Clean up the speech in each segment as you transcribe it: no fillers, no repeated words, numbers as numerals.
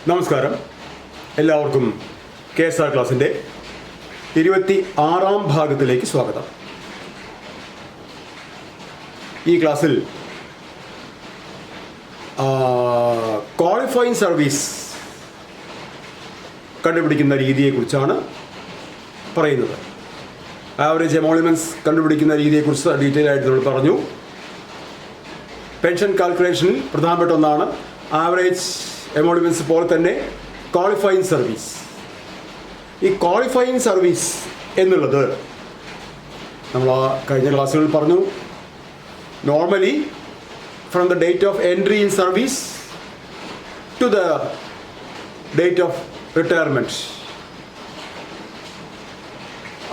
നമസ്കാരം, എല്ലാവർക്കും KSR ക്ലാസിൻ്റെ 26-ാം ഭാഗത്തിലേക്ക് സ്വാഗതം. ഈ ക്ലാസ്സിൽ ക്വാളിഫയിങ് സർവീസ് കണ്ടുപിടിക്കുന്ന രീതിയെക്കുറിച്ചാണ് പറയുന്നത്. ആവറേജ് എമോളിമെൻറ്റ്സ് കണ്ടുപിടിക്കുന്ന രീതിയെക്കുറിച്ച് ഡീറ്റെയിൽ ആയിട്ട് നമ്മൾ പറഞ്ഞു. പെൻഷൻ കാൽക്കുലേഷനിൽ പ്രധാനപ്പെട്ട ഒന്നാണ് ആവറേജ് എമോളിമെൻറ്റ്സ് പോലെ തന്നെ ക്വാളിഫയിങ് സർവീസ്. ഈ ക്വാളിഫയിങ് സർവീസ് എന്നുള്ളത് നമ്മൾ കഴിഞ്ഞ ക്ലാസ്സുകളിൽ പറഞ്ഞു. Normally from the date of entry in service to the date of retirement,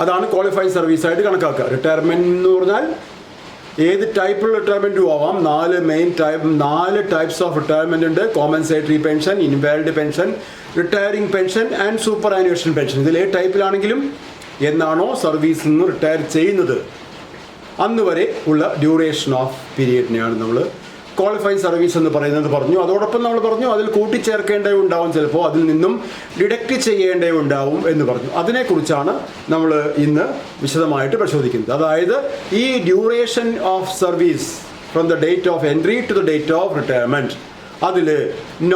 അതാണ് ക്വാളിഫയിങ് സർവീസായിട്ട് കണക്കാക്കുക. റിട്ടയർമെൻറ്റ് എന്ന് പറഞ്ഞാൽ ഏത് ടൈപ്പുള്ള റിട്ടയർമെൻറ്റും ആവാം. 4 ടൈപ്സ് ഓഫ് റിട്ടയർമെൻ്റ് ഉണ്ട്. Compensatory pension, invalid pension, retiring pension and superannuation pension. ഇതിൽ ഏത് ടൈപ്പിലാണെങ്കിലും എന്നാണോ സർവീസിൽ നിന്ന് റിട്ടയർ ചെയ്യുന്നത് അന്ന് വരെ ഉള്ള ഡ്യൂറേഷൻ ഓഫ് പീരിയഡിനെയാണ് നമ്മൾ ക്വാളിഫയിങ് സർവീസ് എന്ന് പറയുന്നത് പറഞ്ഞു. അതോടൊപ്പം നമ്മൾ പറഞ്ഞു അതിൽ കൂട്ടിച്ചേർക്കേണ്ടതുണ്ടാവും, ചിലപ്പോൾ അതിൽ നിന്നും ഡിഡക്റ്റ് ചെയ്യേണ്ടതുണ്ടാവും എന്ന് പറഞ്ഞു. അതിനെക്കുറിച്ചാണ് നമ്മൾ ഇന്ന് വിശദമായിട്ട് പരിശോധിക്കുന്നത്. അതായത് ഈ duration of service from the date of entry to the date of retirement, അതിൽ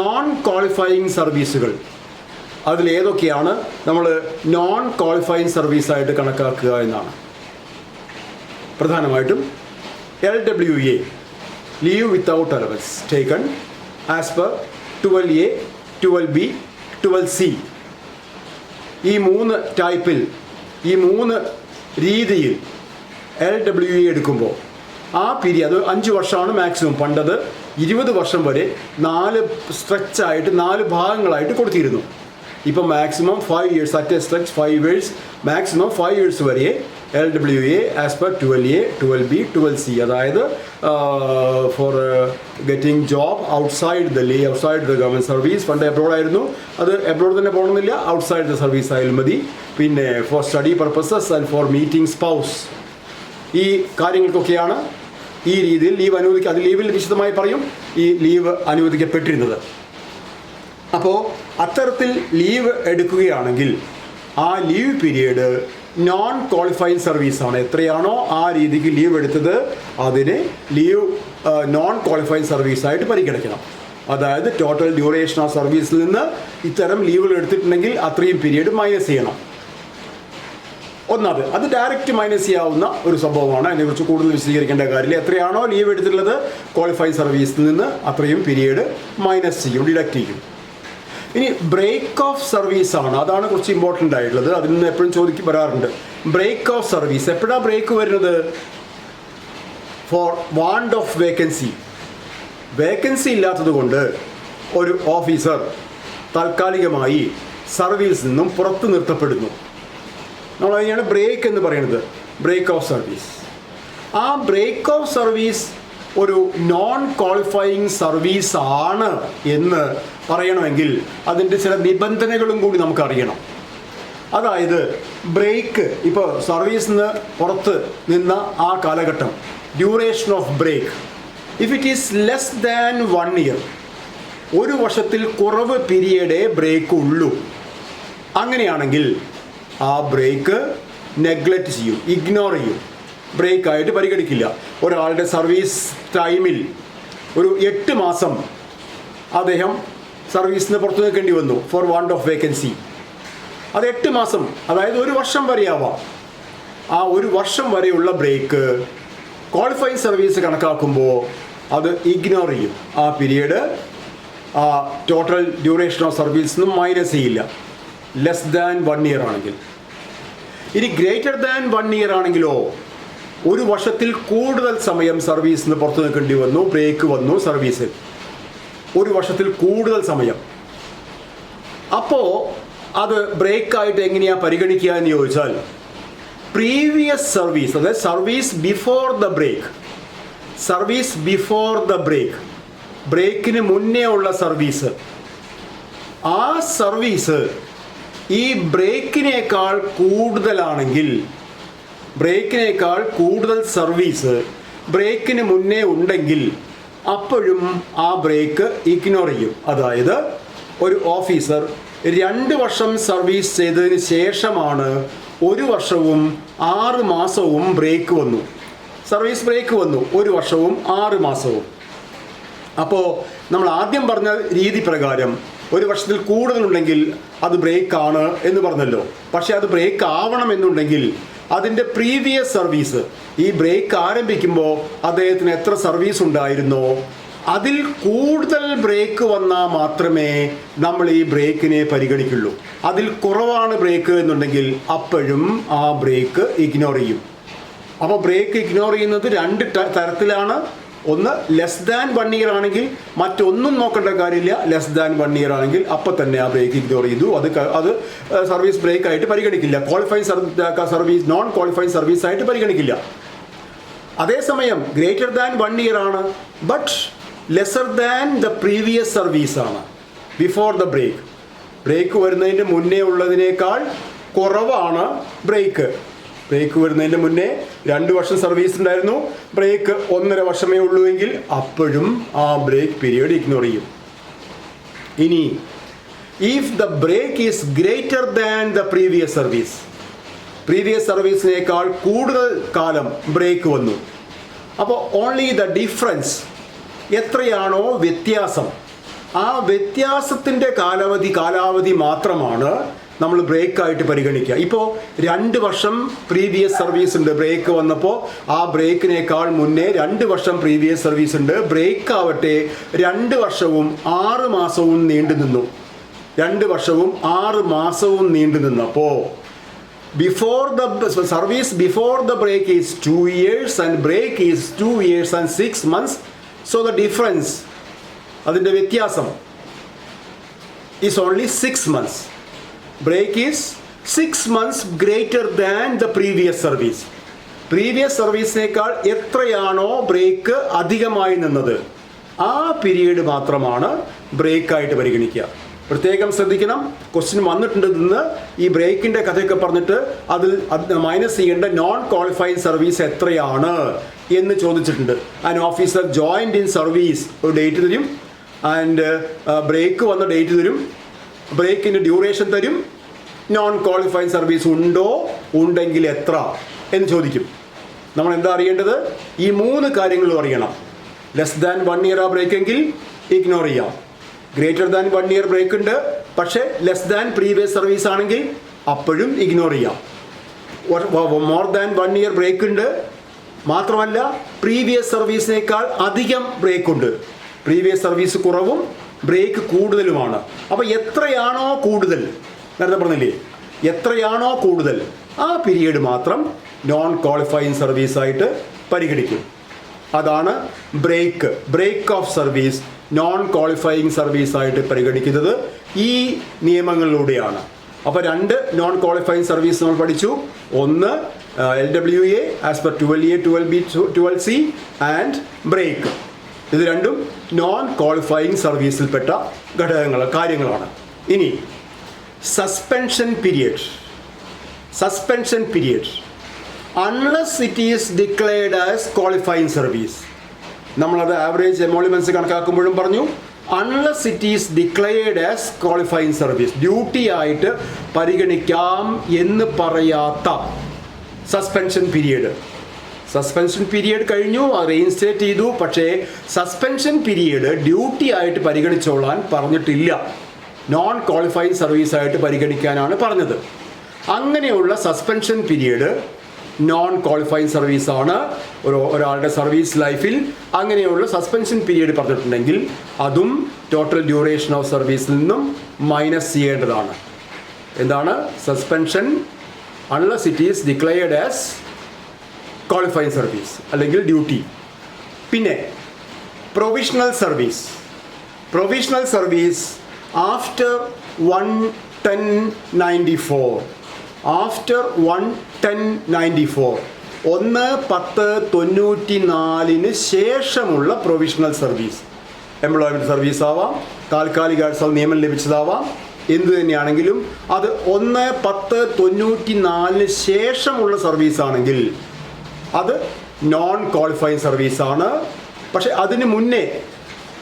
നോൺ ക്വാളിഫയിങ് സർവീസുകൾ, അതിലേതൊക്കെയാണ് നമ്മൾ നോൺ ക്വാളിഫയിങ് സർവീസായിട്ട് കണക്കാക്കുക എന്നാണ്. പ്രധാനമായിട്ടും LWA, leave without allowance taken as per 12A, 12B, 12C, ഈ 3 ടൈപ്പിൽ, ഈ 3 രീതിയിൽ LWA എടുക്കുമ്പോൾ ആ പീരിയഡ് 5 വർഷമാണ് മാക്സിമം. പണ്ടത് 20 വർഷം വരെ 4 സ്ട്രെച്ചായിട്ട് 4 ഭാഗങ്ങളായിട്ട് കൊടുത്തിരുന്നു. ഇപ്പം maximum 5 years, at A stretch 5 years, maximum 5 years വരെ LWA as per 12A, 12B, 12C. അതായത് for getting job outside the government service. പണ്ട് എബ്രോഡ് ആയിരുന്നു, അത് എബ്രോഡ് തന്നെ പോകണമെന്നില്ല, ഔട്ട്സൈഡ് ദ സർവീസ് ആയാലും മതി. പിന്നെ for study purposes and for meeting spouse, ഈ കാര്യങ്ങൾക്കൊക്കെയാണ് ഈ രീതിയിൽ ലീവ് അനുവദിക്കുക. അത് ലീവിൽ വിശദമായി പറയും ഈ ലീവ് അനുവദിക്കപ്പെട്ടിരുന്നത്. അപ്പോൾ അത്തരത്തിൽ ലീവ് എടുക്കുകയാണെങ്കിൽ ആ ലീവ് പീരിയഡ് നോൺ ക്വാളിഫയിങ് സർവീസാണ്. എത്രയാണോ ആ രീതിക്ക് ലീവ് എടുത്തത് അതിന് ലീവ് നോൺ ക്വാളിഫയിങ് സർവീസായിട്ട് പരിഗണിക്കണം. അതായത് ടോട്ടൽ ഡ്യൂറേഷൻ ഓഫ് സർവീസിൽ നിന്ന് ഇത്തരം ലീവുകൾ എടുത്തിട്ടുണ്ടെങ്കിൽ അത്രയും പീരിയഡ് മൈനസ് ചെയ്യണം. ഒന്നത് അത് ഡയറക്റ്റ് മൈനസ് ചെയ്യാവുന്ന ഒരു സംഭവമാണ്. അതിനെക്കുറിച്ച് കൂടുതൽ വിശദീകരിക്കേണ്ട കാര്യമില്ല. എത്രയാണോ ലീവ് എടുത്തിട്ടുള്ളത് ക്വാളിഫയിങ് സർവീസിൽ നിന്ന് അത്രയും പീരിയഡ് മൈനസ് ചെയ്യും, ഡിഡക്റ്റ് ചെയ്യും. ഇനി ബ്രേക്ക് ഓഫ് സർവീസ് ആണ്, അതാണ് കുറച്ച് ഇമ്പോർട്ടൻ്റ് ആയിട്ടുള്ളത്. അതിൽ നിന്ന് എപ്പോഴും വരാറുണ്ട്. ബ്രേക്ക് ഓഫ് സർവീസ് എപ്പോഴാണ് ബ്രേക്ക് വരുന്നത്? For want of vacancy, vacancy ഇല്ലാത്തത് കൊണ്ട് ഒരു ഓഫീസർ താൽക്കാലികമായി സർവീസിൽ നിന്നും പുറത്തു നിർത്തപ്പെടുന്നു. നമ്മൾ അതിനെയാണ് ബ്രേക്ക് എന്ന് പറയുന്നത്, ബ്രേക്ക് ഓഫ് സർവീസ്. ആ ബ്രേക്ക് ഓഫ് സർവീസ് ഒരു നോൺ ക്വാളിഫയിങ് സർവീസ് ആണ് എന്ന് പറയണമെങ്കിൽ അതിൻ്റെ ചില നിബന്ധനകളും കൂടി നമുക്കറിയണം. അതായത് ബ്രേക്ക്, ഇപ്പോൾ സർവീസിൽ നിന്ന് പുറത്ത് നിന്ന ആ കാലഘട്ടം, duration of break, if it is less than 1 year, 1 വർഷത്തിൽ കുറവ് പീരിയഡേ ബ്രേക്ക് ഉള്ളൂ. അങ്ങനെയാണെങ്കിൽ ആ ബ്രേക്ക് നെഗ്ലക്റ്റ് ചെയ്യും, ഇഗ്നോർ ചെയ്യും, ബ്രേക്കായിട്ട് പരിഗണിക്കില്ല. ഒരാളുടെ സർവീസ് ടൈമിൽ ഒരു 8 മാസം അദ്ദേഹം സർവീസിൽ നിന്ന് പുറത്തു നിൽക്കേണ്ടി വന്നു ഫോർ വാണ്ട് ഓഫ് വേക്കൻസി. അത് 8 മാസം, അതായത് 1 വർഷം വരെയാവാം. ആ 1 വർഷം വരെയുള്ള ബ്രേക്ക് ക്വാളിഫയിങ് സർവീസ് കണക്കാക്കുമ്പോൾ അത് ഇഗ്നോർ ചെയ്യും. ആ പീരിയഡ് ആ ടോട്ടൽ ഡ്യൂറേഷൻ ഓഫ് സർവീസിൽ നിന്നും മൈനസ് ചെയ്യില്ല, ലെസ് ദാൻ 1 year ആണെങ്കിൽ. ഇനി ഗ്രേറ്റർ ദാൻ 1 year ആണെങ്കിലോ 1 വർഷത്തിൽ കൂടുതൽ സമയം സർവീസിൽ നിന്ന് പുറത്തു നിൽക്കേണ്ടി വന്നു, ബ്രേക്ക് വന്നു സർവീസിൽ, 1 വർഷത്തിൽ കൂടുതൽ സമയം. അപ്പോൾ അത് ബ്രേക്കായിട്ട് എങ്ങനെയാണ് പരിഗണിക്കുക എന്ന് ചോദിച്ചാൽ, പ്രീവിയസ് സർവീസ്, അതായത് service before the break, service before the break, ബ്രേക്കിന് മുന്നേ ഉള്ള സർവീസ്, ആ സർവീസ് ഈ ബ്രേക്കിനേക്കാൾ കൂടുതലാണെങ്കിൽ, ബ്രേക്കിനേക്കാൾ കൂടുതൽ സർവീസ് ബ്രേക്കിന് മുന്നേ ഉണ്ടെങ്കിൽ അപ്പോഴും ആ ബ്രേക്ക് ഇഗ്നോർ ചെയ്യും. അതായത് ഒരു ഓഫീസർ 2 വർഷം സർവീസ് ചെയ്തതിന് ശേഷമാണ് 1 വർഷവും 6 മാസവും ബ്രേക്ക് വന്നു, സർവീസ് ബ്രേക്ക് വന്നു, 1 വർഷവും 6 മാസവും. അപ്പോൾ നമ്മൾ ആദ്യം പറഞ്ഞ രീതി പ്രകാരം 1 വർഷത്തിൽ കൂടുതലുണ്ടെങ്കിൽ അത് ബ്രേക്കാണ് എന്ന് പറഞ്ഞല്ലോ. പക്ഷേ അത് ബ്രേക്ക് ആവണമെന്നുണ്ടെങ്കിൽ അതിൻ്റെ പ്രീവിയസ് സർവീസ്, ഈ ബ്രേക്ക് ആരംഭിക്കുമ്പോൾ അദ്ദേഹത്തിന് എത്ര സർവീസ് ഉണ്ടായിരുന്നോ അതിൽ കൂടുതൽ ബ്രേക്ക് വന്നാൽ മാത്രമേ നമ്മൾ ഈ ബ്രേക്കിനെ പരിഗണിക്കുള്ളൂ. അതിൽ കുറവാണ് ബ്രേക്ക് എന്നുണ്ടെങ്കിൽ അപ്പോഴും ആ ബ്രേക്ക് ഇഗ്നോർ ചെയ്യും. അപ്പോൾ ബ്രേക്ക് ഇഗ്നോർ ചെയ്യുന്നത് 2 തരത്തിലാണ്. ഒന്ന് ലെസ് ദാൻ 1 ഇയർ ആണെങ്കിൽ മറ്റൊന്നും നോക്കേണ്ട കാര്യമില്ല. ലെസ് ദാൻ 1 ഇയർ ആണെങ്കിൽ അപ്പം തന്നെ ആ ബ്രേക്ക് ഇഗ്നോർ ചെയ്തു, അത് സർവീസ് ബ്രേക്ക് ആയിട്ട് പരിഗണിക്കില്ല. Qualified service, non qualified service ആയിട്ട് പരിഗണിക്കില്ല. അതേസമയം ഗ്രേറ്റർ ദാൻ 1 ഇയർ ആണ്, but lesser than the previous service ആണ്. ബിഫോർ ദ ബ്രേക്ക് വരുന്നതിൻ്റെ മുന്നേ ഉള്ളതിനേക്കാൾ കുറവാണ് ബ്രേക്ക്. ബ്രേക്ക് വരുന്നതിൻ്റെ മുന്നേ 2 വർഷം സർവീസ് ഉണ്ടായിരുന്നു, ബ്രേക്ക് 1.5 വർഷമേ ഉള്ളൂ എങ്കിൽ അപ്പോഴും ആ ബ്രേക്ക് പീരിയഡ് ഇഗ്നോർ ചെയ്യും. ഇനി if the break is greater than the previous സർവീസിനേക്കാൾ കൂടുതൽ കാലം ബ്രേക്ക് വന്നു, അപ്പോൾ ഓൺലി ദ ഡിഫറൻസ്, എത്രയാണോ വ്യത്യാസം, ആ വ്യത്യാസത്തിൻ്റെ കാലാവധി മാത്രമാണ് നമ്മൾ ബ്രേക്കായിട്ട് പരിഗണിക്കുക. ഇപ്പോൾ 2 വർഷം പ്രീവിയസ് സർവീസ് ഉണ്ട്, ബ്രേക്ക് വന്നപ്പോൾ ആ ബ്രേക്കിനേക്കാൾ മുന്നേ 2 വർഷം പ്രീവിയസ് സർവീസ് ഉണ്ട്, ബ്രേക്ക് ആവട്ടെ 2 വർഷവും 6 മാസവും നീണ്ടു നിന്നു. 2 വർഷവും 6 മാസവും നീണ്ടു നിന്നപ്പോൾ service before the break is 2 years and break is 2 years and 6 months. So the difference, അതിൻ്റെ വ്യത്യാസം is only 6 months. Break is 6 months greater than the previous സർവീസിനേക്കാൾ എത്രയാണോ ബ്രേക്ക് അധികമായി നിന്നത് ആ പീരീഡ് മാത്രമാണ് ബ്രേക്കായിട്ട് പരിഗണിക്കുക. പ്രത്യേകം ശ്രദ്ധിക്കണം, ക്വസ്റ്റ്യൻ വന്നിട്ടുണ്ട് നിന്ന് ഈ ബ്രേക്കിൻ്റെ കഥയൊക്കെ പറഞ്ഞിട്ട് അതിൽ മൈനസ് ചെയ്യേണ്ട നോൺ ക്വാളിഫൈഡ് സർവീസ് എത്രയാണ് എന്ന് ചോദിച്ചിട്ടുണ്ട്. And officer joined in service ഒരു ഡേറ്റ് തരും, ആൻഡ് ബ്രേക്ക് വന്ന ഡേറ്റ് തരും, ബ്രേക്കിൻ്റെ ഡ്യൂറേഷൻ തരും, നോൺ ക്വാളിഫൈഡ് സർവീസ് ഉണ്ടെങ്കിൽ എത്ര എന്ന് ചോദിക്കും. നമ്മൾ എന്താ അറിയേണ്ടത്? ഈ 3 കാര്യങ്ങളും അറിയണം. ലെസ് ദാൻ 1 ഇയർ ആ ബ്രേക്ക് എങ്കിൽ ഇഗ്നോർ ചെയ്യാം. ഗ്രേറ്റർ ദാൻ 1 ഇയർ ബ്രേക്ക് ഉണ്ട്, പക്ഷേ ലെസ് ദാൻ പ്രീവിയസ് സർവീസ് ആണെങ്കിൽ അപ്പോഴും ഇഗ്നോർ ചെയ്യാം. മോർ ദാൻ 1 ഇയർ ബ്രേക്ക് ഉണ്ട്, മാത്രമല്ല പ്രീവിയസ് സർവീസിനേക്കാൾ അധികം ബ്രേക്ക് ഉണ്ട്, പ്രീവിയസ് സർവീസ് കുറവും ബ്രേക്ക് കൂടുതലുമാണ്. അപ്പോൾ എത്രയാണോ കൂടുതൽ, നേരത്തെ പറഞ്ഞില്ലേ, എത്രയാണോ കൂടുതൽ ആ പീരീഡ് മാത്രം നോൺ ക്വാളിഫൈയിങ് സർവീസായിട്ട് പരിഗണിക്കും. അതാണ് break of service non qualifying സർവീസായിട്ട് പരിഗണിക്കുന്നത് ഈ നിയമങ്ങളിലൂടെയാണ്. അപ്പോൾ 2 നോൺ ക്വാളിഫൈയിങ് സർവീസ് നമ്മൾ പഠിച്ചു. ഒന്ന് LWA as per 12A, 12B, 12C and break. ഇത് രണ്ടും നോൺ ക്വാളിഫൈയിങ് സർവീസിൽപ്പെട്ട കാര്യങ്ങളാണ്. ഇനി suspension period unless it is declared as qualifying service. നമ്മളത് ആവറേജ് എമോളിമെൻറ്റ്സ് കണക്കാക്കുമ്പോഴും പറഞ്ഞു, unless it is declared as qualifying service, duty ആയിട്ട് പരിഗണിക്കാം എന്ന് പറയാത്ത സസ്പെൻഷൻ പീരിയഡ് കഴിഞ്ഞു, റീഇൻസ്റ്റേറ്റ് ചെയ്തു, പക്ഷേ സസ്പെൻഷൻ പീരിയഡ് ഡ്യൂട്ടി ആയിട്ട് പരിഗണിച്ചോളാൻ പറഞ്ഞിട്ടില്ല, നോൺ ക്വാളിഫൈയിങ് സർവീസായിട്ട് പരിഗണിക്കാനാണ് പറഞ്ഞത്. അങ്ങനെയുള്ള സസ്പെൻഷൻ പീരിയഡ് നോൺ ക്വാളിഫൈയിങ് സർവീസാണ്. ഒരാളുടെ സർവീസ് ലൈഫിൽ അങ്ങനെയുള്ള സസ്പെൻഷൻ പീരിയഡ് പറഞ്ഞിട്ടുണ്ടെങ്കിൽ അതും ടോട്ടൽ ഡ്യൂറേഷൻ ഓഫ് സർവീസിൽ നിന്നും മൈനസ് ചെയ്യേണ്ടതാണ്. എന്താണ് suspension? Unless it is declared as qualifying service അല്ലെങ്കിൽ ഡ്യൂട്ടി. പിന്നെ പ്രൊവിഷണൽ സർവീസ് ആഫ്റ്റർ 1/10/94 1/10/94 ശേഷമുള്ള പ്രൊവിഷണൽ സർവീസ്, എംപ്ലോയ്മെൻറ്റ് സർവീസ് ആവാം, താൽക്കാലിക നിയമനം ലഭിച്ചതാവാം, എന്തു തന്നെയാണെങ്കിലും അത് 1/10/94 ശേഷമുള്ള സർവീസാണെങ്കിൽ അത് നോൺ ക്വാളിഫൈയിങ് സർവീസാണ്. പക്ഷെ അതിന് മുന്നേ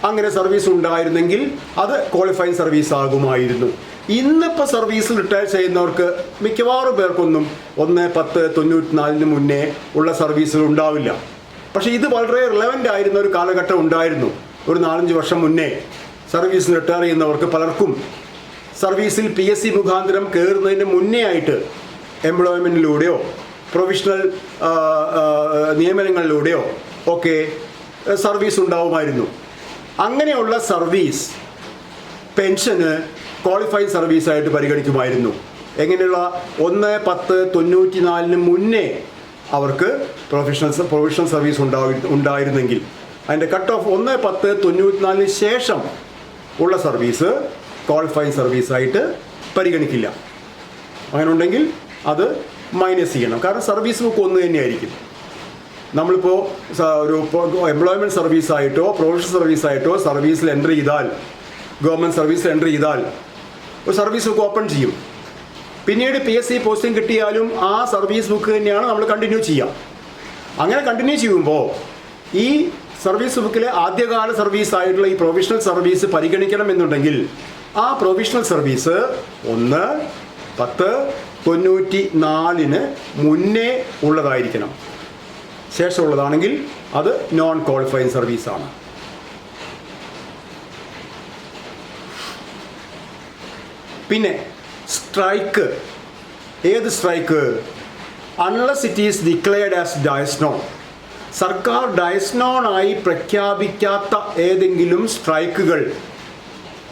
അങ്ങനെ സർവീസ് ഉണ്ടായിരുന്നെങ്കിൽ അത് ക്വാളിഫൈങ് സർവീസ് ആകുമായിരുന്നു. ഇന്നിപ്പോൾ സർവീസിൽ റിട്ടയർ ചെയ്യുന്നവർക്ക് മിക്കവാറും പേർക്കൊന്നും 1/10/94 മുന്നേ ഉള്ള സർവീസുകൾ ഉണ്ടാവില്ല. പക്ഷേ ഇത് വളരെ റിലവൻ്റ് ആയിരുന്ന ഒരു കാലഘട്ടം ഉണ്ടായിരുന്നു. ഒരു 4-5 വർഷം മുന്നേ സർവീസിൽ റിട്ടയർ ചെയ്യുന്നവർക്ക് പലർക്കും സർവീസിൽ PSC മുഖാന്തരം കയറുന്നതിന് മുന്നേ ആയിട്ട് എംപ്ലോയ്മെൻറ്റിലൂടെയോ പ്രൊഫഷണൽ നിയമനങ്ങളിലൂടെയോ ഒക്കെ സർവീസ് ഉണ്ടാവുമായിരുന്നു. അങ്ങനെയുള്ള സർവീസ് പെൻഷന് ക്വാളിഫൈഡ് സർവീസായിട്ട് പരിഗണിക്കുമായിരുന്നു. എങ്ങനെയുള്ള 1/10/94 മുന്നേ അവർക്ക് പ്രൊഫഷണൽ സർവീസ് ഉണ്ടായിരുന്നെങ്കിൽ അതിൻ്റെ കട്ട് ഓഫ് 1/10/94 ശേഷം ഉള്ള സർവീസ് ക്വാളിഫൈഡ് സർവീസായിട്ട് പരിഗണിക്കില്ല. അങ്ങനെ ഉണ്ടെങ്കിൽ അത് മൈനസ് ചെയ്യണം. കാരണം സർവീസ് ബുക്ക് ഒന്ന് തന്നെയായിരിക്കും. നമ്മളിപ്പോൾ ഒരു എംപ്ലോയ്മെൻറ്റ് സർവീസായിട്ടോ പ്രൊഫഷണൽ സർവീസായിട്ടോ സർവീസിൽ എൻ്റർ ചെയ്താൽ, ഗവൺമെൻറ് സർവീസിൽ എൻ്റർ ചെയ്താൽ ഒരു സർവീസ് ബുക്ക് ഓപ്പൺ ചെയ്യും. പിന്നീട് PSC പോസ്റ്റിംഗ് കിട്ടിയാലും ആ സർവീസ് ബുക്ക് തന്നെയാണ് നമ്മൾ കണ്ടിന്യൂ ചെയ്യുക. അങ്ങനെ കണ്ടിന്യൂ ചെയ്യുമ്പോൾ ഈ സർവീസ് ബുക്കിലെ ആദ്യകാല സർവീസ് ആയിട്ടുള്ള ഈ പ്രൊഫഷണൽ സർവീസ് പരിഗണിക്കണം എന്നുണ്ടെങ്കിൽ ആ പ്രൊഫഷണൽ സർവീസ് 1/10/94 മുന്നേ ഉള്ളതായിരിക്കണം. ശേഷമുള്ളതാണെങ്കിൽ അത് നോൺ ക്വാളിഫൈങ് സർവീസാണ്. പിന്നെ സ്ട്രൈക്ക്. ഏത് strike? Unless it is declared as dies non. സർക്കാർ ഡയസ്നോണായി പ്രഖ്യാപിക്കാത്ത ഏതെങ്കിലും സ്ട്രൈക്കുകൾ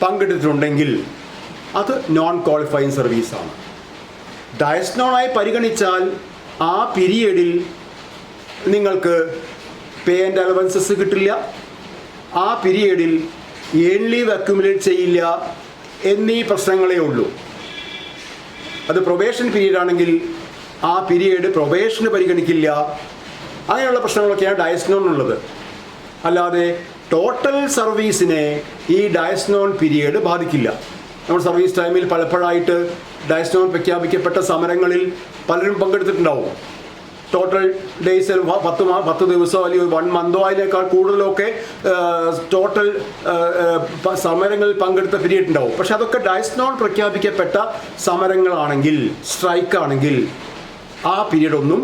പങ്കെടുത്തിട്ടുണ്ടെങ്കിൽ അത് നോൺ ക്വാളിഫൈങ് സർവീസാണ്. ഡയസ്നോണായി പരിഗണിച്ചാൽ ആ പീരിയഡിൽ നിങ്ങൾക്ക് പേ ആൻഡ് അലവൻസസ് കിട്ടില്ല, ആ പീരിയഡിൽ ഏൺ ലീവ് അക്യുമുലേറ്റ് ചെയ്യില്ല എന്നീ പ്രശ്നങ്ങളേ ഉള്ളൂ. അത് പ്രൊബേഷൻ പീരീഡ് ആണെങ്കിൽ ആ പീരിയഡ് പ്രൊബേഷന് പരിഗണിക്കില്ല. അങ്ങനെയുള്ള പ്രശ്നങ്ങളൊക്കെയാണ് ഡയസ്നോൺ ഉള്ളത്. അല്ലാതെ ടോട്ടൽ സർവീസിനെ ഈ ഡയസ്നോൺ പീരിയഡ് ബാധിക്കില്ല. നമ്മൾ സർവീസ് ടൈമിൽ പലപ്പോഴായിട്ട് ഡയസ്നോൺ പ്രഖ്യാപിക്കപ്പെട്ട സമരങ്ങളിൽ പലരും പങ്കെടുത്തിട്ടുണ്ടാവും. ടോട്ടൽ ഡേയ്സിൽ 10 ദിവസമോ അല്ലെങ്കിൽ 1 മന്തോ അതിനേക്കാൾ കൂടുതലൊക്കെ ടോട്ടൽ സമരങ്ങളിൽ പങ്കെടുത്ത പീരീഡ് ഉണ്ടാവും. പക്ഷെ അതൊക്കെ ഡയസ്നോൺ പ്രഖ്യാപിക്കപ്പെട്ട സമരങ്ങളാണെങ്കിൽ, സ്ട്രൈക്കാണെങ്കിൽ ആ പീരീഡൊന്നും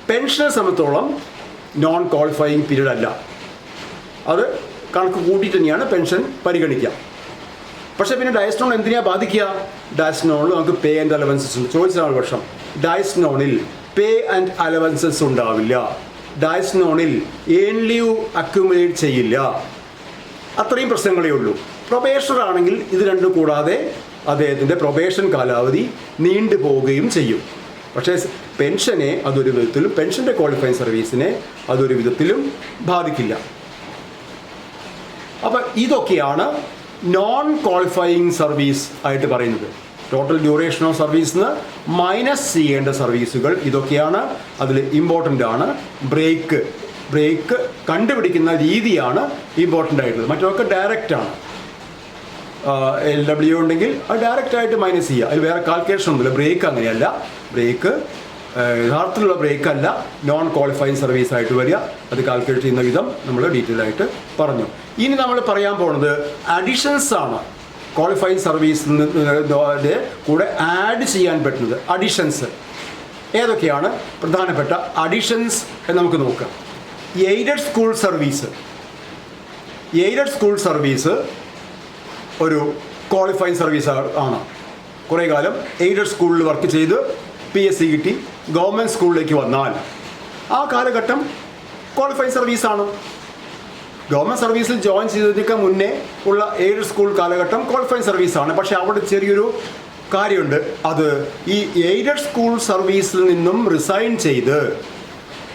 പെൻഷനെ സംബന്ധിച്ചോളം നോൺ ക്വാളിഫയിങ് പീരീഡ് അല്ല. അത് കണക്ക് കൂട്ടിയിട്ട് തന്നെയാണ് പെൻഷൻ പരിഗണിക്കുക. പക്ഷേ പിന്നെ ഡയസ്നോൺ എന്തിനാണ് ബാധിക്കുക? ഡയസ്നോണിൽ നമുക്ക് പേ ആൻഡ് അലവൻസസ് ഉണ്ട്. ചോദിച്ചതാണ് പക്ഷം ഡയസ്നോണിൽ പേ ആൻഡ് അലവൻസസ് ഉണ്ടാവില്ല. ഡയസ്നോണിൽ ഏൺ ലീവ് അക്യുമുലേറ്റ് ചെയ്യില്ല. അത്രയും പ്രശ്നങ്ങളേ ഉള്ളൂ. പ്രൊബേഷണർ ആണെങ്കിൽ ഇത് രണ്ടും കൂടാതെ അദ്ദേഹത്തിൻ്റെ പ്രൊബേഷൻ കാലാവധി നീണ്ടു പോവുകയും ചെയ്യും. പക്ഷേ പെൻഷനെ അതൊരു വിധത്തിലും, പെൻഷൻ്റെ ക്വാളിഫൈങ് സർവീസിനെ അതൊരു വിധത്തിലും ബാധിക്കില്ല. അപ്പം ഇതൊക്കെയാണ് നോൺ ക്വാളിഫയിങ് സർവീസ് ആയിട്ട് പറയുന്നത്. ടോട്ടൽ ഡ്യൂറേഷൻ ഓഫ് സർവീസിന് മൈനസ് ചെയ്യേണ്ട സർവീസുകൾ ഇതൊക്കെയാണ്. അതിൽ ഇമ്പോർട്ടൻ്റ് ആണ് ബ്രേക്ക് കണ്ടുപിടിക്കുന്ന രീതിയാണ് ഇമ്പോർട്ടൻ്റ് ആയിട്ടുള്ളത്. മറ്റൊക്കെ ഡയറക്റ്റാണ്. LW ഉണ്ടെങ്കിൽ അത് ഡയറക്റ്റായിട്ട് മൈനസ് ചെയ്യുക. അതിൽ വേറെ കാൽക്കുലേഷൻ ഒന്നുമില്ല. ബ്രേക്ക് അങ്ങനെയല്ല. ബ്രേക്ക് യഥാർത്ഥത്തിലുള്ള ബ്രേക്ക് അല്ല, നോൺ ക്വാളിഫയിങ് സർവീസ് ആയിട്ട് വരിക. അത് കാൽക്കുലേറ്റ് ചെയ്യുന്ന വിധം നമ്മൾ ഡീറ്റെയിൽ ആയിട്ട് പറഞ്ഞു. ഇനി നമ്മൾ പറയാൻ പോകുന്നത് അഡീഷൻസ് ആണ്. ക്വാളിഫയിങ് സർവീസിന് കൂടെ ആഡ് ചെയ്യാൻ പറ്റുന്നത് അഡീഷൻസ് ഏതൊക്കെയാണ്? പ്രധാനപ്പെട്ട അഡീഷൻസ് എന്ന് നമുക്ക് നോക്കാം. എയ്ഡഡ് സ്കൂൾ സർവീസ് ഒരു ക്വാളിഫയിങ് സർവീസ് ആണ്. കുറേ കാലം എയ്ഡഡ് സ്കൂളിൽ വർക്ക് ചെയ്ത് PSC കിട്ടി ഗവൺമെൻറ് സ്കൂളിലേക്ക് വന്നാൽ ആ കാലഘട്ടം ക്വാളിഫയിങ് സർവീസാണ്. ഗവൺമെൻറ് സർവീസിൽ ജോയിൻ ചെയ്തതിനൊക്കെ മുന്നേ ഉള്ള എയ്ഡഡ് സ്കൂൾ കാലഘട്ടം ക്വാളിഫയിങ് സർവീസാണ്. പക്ഷേ അവിടെ ചെറിയൊരു കാര്യമുണ്ട്. അത് ഈ എയ്ഡഡ് സ്കൂൾ സർവീസിൽ നിന്നും റിസൈൻ ചെയ്ത്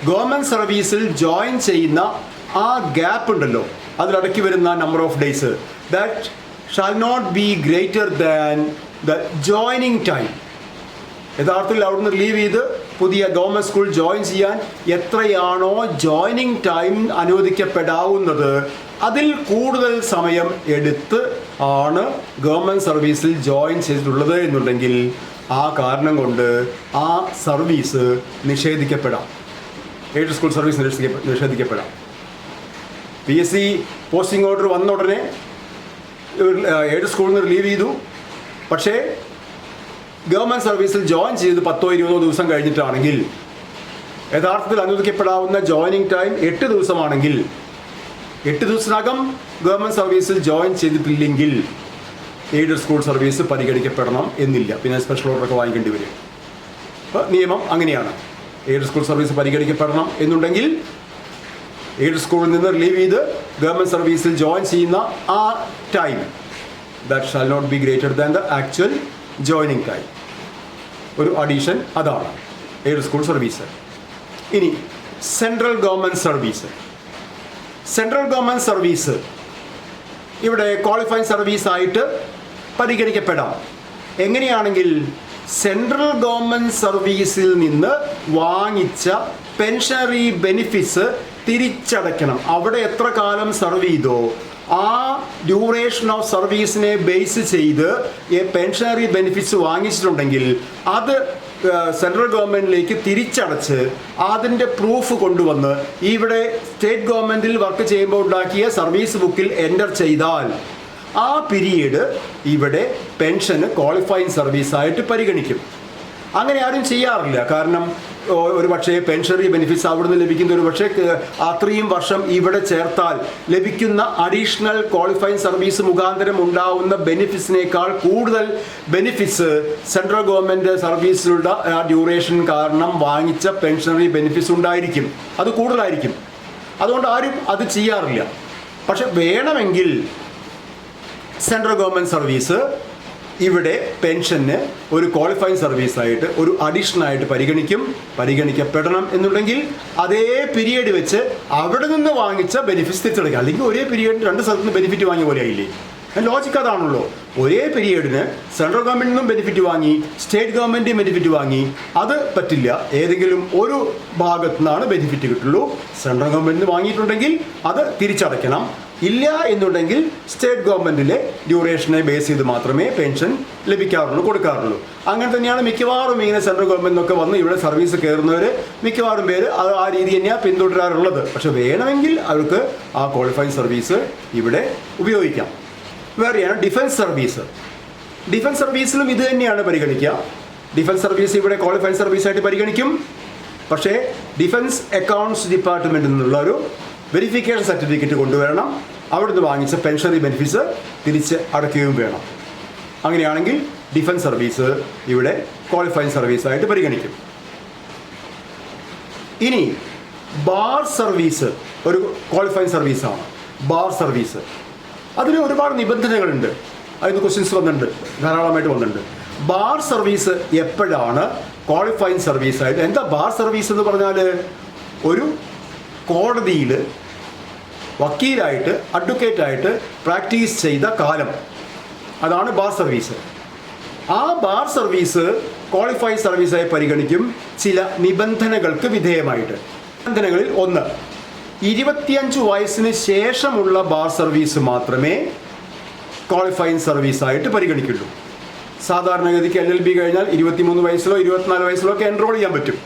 ഗവൺമെൻറ് സർവീസിൽ ജോയിൻ ചെയ്യുന്ന ആ ഗ്യാപ്പ് ഉണ്ടല്ലോ, അതിലിടയ്ക്ക് വരുന്ന number of days, that shall not be greater than the joining time. യഥാർത്ഥത്തിൽ അവിടുന്ന് ലീവ് ചെയ്ത് പുതിയ ഗവൺമെൻറ് സ്കൂൾ ജോയിൻ ചെയ്യാൻ എത്രയാണോ ജോയിനിങ് ടൈം അനുവദിക്കപ്പെടാവുന്നത് അതിൽ കൂടുതൽ സമയം എടുത്ത് ആണ് ഗവൺമെൻറ് സർവീസിൽ ജോയിൻ ചെയ്തിട്ടുള്ളത് എന്നുണ്ടെങ്കിൽ ആ കാരണം കൊണ്ട് ആ സർവീസ് നിഷേധിക്കപ്പെടാം. എയ്ഡഡ് സ്കൂൾ സർവീസ് നിഷേധിക്കപ്പെടാം. PSC പോസ്റ്റിംഗ് ഓർഡർ വന്ന ഉടനെ എയ്ഡഡ് സ്കൂളിൽ നിന്ന് റിലീവ് ചെയ്തു. പക്ഷേ ഗവൺമെൻറ് സർവീസിൽ ജോയിൻ ചെയ്ത് 10-20 ദിവസം കഴിഞ്ഞിട്ടാണെങ്കിൽ യഥാർത്ഥത്തിൽ അനുവദിക്കപ്പെടാവുന്ന ജോയിനിങ് ടൈം 8 ദിവസമാണെങ്കിൽ 8 ദിവസത്തിനകം ഗവൺമെൻറ് സർവീസിൽ ജോയിൻ ചെയ്തിട്ടില്ലെങ്കിൽ എയ്ഡഡ് സ്കൂൾ സർവീസ് പരിഗണിക്കപ്പെടണം എന്നില്ല. പിന്നെ സ്പെഷ്യൽ ഓർഡറൊക്കെ വാങ്ങിക്കേണ്ടി വരും. അപ്പോൾ നിയമം അങ്ങനെയാണ്. എയ്ഡഡ് സ്കൂൾ സർവീസ് പരിഗണിക്കപ്പെടണം എന്നുണ്ടെങ്കിൽ എയ്ഡഡ് സ്കൂളിൽ നിന്ന് റിലീവ് ചെയ്ത് ഗവൺമെൻറ് സർവീസിൽ ജോയിൻ ചെയ്യുന്ന ആ time that shall not be greater than the actual joining time. ഒരു അഡീഷൻ അതാണ് എയ്ഡഡ് സ്കൂൾ സർവീസ്. ഇനി central government service. Central government service ഇവിടെ ക്വാളിഫൈങ് സർവീസായിട്ട് പരിഗണിക്കപ്പെടാം. എങ്ങനെയാണെങ്കിൽ സെൻട്രൽ ഗവൺമെൻറ് സർവീസിൽ നിന്ന് വാങ്ങിച്ച പെൻഷനറി ബെനിഫിറ്റ്സ് തിരിച്ചടയ്ക്കണം. അവിടെ എത്ര കാലം സർവ് ചെയ്തോ ആ ഡ്യൂറേഷൻ ഓഫ് സർവീസിനെ ബേസ് ചെയ്ത് പെൻഷനറി ബെനിഫിറ്റ്സ് വാങ്ങിച്ചിട്ടുണ്ടെങ്കിൽ അത് സെൻട്രൽ ഗവൺമെൻറ്റിലേക്ക് തിരിച്ചടച്ച് അതിൻ്റെ പ്രൂഫ് കൊണ്ടുവന്ന് ഇവിടെ സ്റ്റേറ്റ് ഗവൺമെൻറ്റിൽ വർക്ക് ചെയ്യുമ്പോൾ ഉണ്ടാക്കിയ സർവീസ് ബുക്കിൽ എൻ്റർ ചെയ്താൽ ആ പീരീഡ് ഇവിടെ പെൻഷന് ക്വാളിഫൈങ് സർവീസായിട്ട് പരിഗണിക്കും. അങ്ങനെ ആരും ചെയ്യാറില്ല. കാരണം ഒരു പക്ഷേ പെൻഷനറി ബെനിഫിറ്റ്സ് അവിടുന്ന് ലഭിക്കുന്ന ഒരു പക്ഷേ അത്രയും വർഷം ഇവിടെ ചേർത്താൽ ലഭിക്കുന്ന അഡീഷണൽ ക്വാളിഫൈങ് സർവീസ് മുഖാന്തരം ഉണ്ടാവുന്ന ബെനിഫിറ്റ്സിനേക്കാൾ കൂടുതൽ ബെനിഫിറ്റ്സ് സെൻട്രൽ ഗവൺമെൻറ് സർവീസിലുള്ള ഡ്യൂറേഷൻ കാരണം വാങ്ങിച്ച പെൻഷനറി ബെനിഫിറ്റ്സ് ഉണ്ടായിരിക്കും. അത് കൂടുതലായിരിക്കും. അതുകൊണ്ട് ആരും അത് ചെയ്യാറില്ല. പക്ഷെ വേണമെങ്കിൽ സെൻട്രൽ ഗവൺമെൻറ് സർവീസ് ഇവിടെ പെൻഷന് ഒരു ക്വാളിഫൈങ് സർവീസായിട്ട് ഒരു അഡീഷണലായിട്ട് പരിഗണിക്കപ്പെടണം എന്നുണ്ടെങ്കിൽ അതേ പീരീഡ് വെച്ച് അവിടെ നിന്ന് വാങ്ങിച്ച ബെനിഫിറ്റ്സ് തിരിച്ചടയ്ക്കുക. അല്ലെങ്കിൽ ഒരേ പീരീഡിന് 2 സ്ഥലത്ത് നിന്ന് ബെനിഫിറ്റ് വാങ്ങിയ പോലെ ആയില്ലേ? ലോജിക്ക് അതാണല്ലോ. ഒരേ പീരീഡിന് സെൻട്രൽ ഗവൺമെൻറ്റിൽ നിന്നും ബെനിഫിറ്റ് വാങ്ങി സ്റ്റേറ്റ് ഗവൺമെൻറ് ബെനിഫിറ്റ് വാങ്ങി അത് പറ്റില്ല. ഏതെങ്കിലും ഒരു ഭാഗത്തു നിന്നാണ് ബെനിഫിറ്റ് കിട്ടുള്ളൂ. സെൻട്രൽ ഗവൺമെൻറ്റിന് വാങ്ങിയിട്ടുണ്ടെങ്കിൽ അത് തിരിച്ചടയ്ക്കണം. ഇല്ല എന്നുണ്ടെങ്കിൽ സ്റ്റേറ്റ് ഗവൺമെൻറ്റിലെ ഡ്യൂറേഷനെ ബേസ് ചെയ്ത് മാത്രമേ പെൻഷൻ കൊടുക്കാറുള്ളൂ. അങ്ങനെ തന്നെയാണ് മിക്കവാറും ഇങ്ങനെ സെൻട്രൽ ഗവൺമെൻറ്റിനൊക്കെ വന്ന് ഇവിടെ സർവീസ് കയറുന്നവർ മിക്കവാറും പേര് അത് ആ രീതി തന്നെയാണ് പിന്തുടരാറുള്ളത്. പക്ഷെ വേണമെങ്കിൽ അവർക്ക് ആ ക്വാളിഫൈങ് സർവീസ് ഇവിടെ ഉപയോഗിക്കാം. വേറെയാണ് ഡിഫൻസ് സർവീസ്. ഡിഫൻസ് സർവീസിലും ഇത് തന്നെയാണ് പരിഗണിക്കുക. ഡിഫൻസ് സർവീസ് ഇവിടെ ക്വാളിഫൈങ് സർവീസായിട്ട് പരിഗണിക്കും. പക്ഷേ ഡിഫൻസ് അക്കൗണ്ട്സ് ഡിപ്പാർട്ട്മെൻറ്റിൽ നിന്നുള്ള ഒരു വെരിഫിക്കേഷൻ സർട്ടിഫിക്കറ്റ് കൊണ്ടുവരണം. അവിടുന്ന് വാങ്ങിച്ച പെൻഷനറി ബെനിഫിറ്റ്സ് തിരിച്ച് അടയ്ക്കുകയും വേണം. അങ്ങനെയാണെങ്കിൽ ഡിഫൻസ് സർവീസ് ഇവിടെ ക്വാളിഫൈങ് സർവീസായിട്ട് പരിഗണിക്കും. ഇനി ബാർ സർവീസ് ഒരു ക്വാളിഫൈങ് സർവീസാണ്. ബാർ സർവീസ് അതിന് ഒരുപാട് നിബന്ധനകളുണ്ട്. അതിന് ക്വസ്റ്റ്യൻസ് വന്നിട്ടുണ്ട്, ധാരാളമായിട്ട് വന്നിട്ടുണ്ട്. ബാർ സർവീസ് എപ്പോഴാണ് ക്വാളിഫൈങ് സർവീസായിട്ട്? എന്താ ബാർ സർവീസ് എന്ന് പറഞ്ഞാൽ? ഒരു കോടതിയിൽ വക്കീലായിട്ട് അഡ്വക്കേറ്റായിട്ട് പ്രാക്ടീസ് ചെയ്ത കാലം, അതാണ് ബാർ സർവീസ്. ആ ബാർ സർവീസ് ക്വാളിഫൈഡ് സർവീസായി പരിഗണിക്കും ചില നിബന്ധനകൾക്ക് വിധേയമായിട്ട്. നിബന്ധനകളിൽ ഒന്ന്, 25 വയസ്സിന് ശേഷമുള്ള ബാർ സർവീസ് മാത്രമേ ക്വാളിഫൈങ് സർവീസായിട്ട് പരിഗണിക്കുള്ളൂ. സാധാരണഗതിക്ക് LLB കഴിഞ്ഞാൽ 23 വയസ്സിലോ 24 വയസ്സിലോ ഒക്കെ എൻറോൾ ചെയ്യാൻ പറ്റും.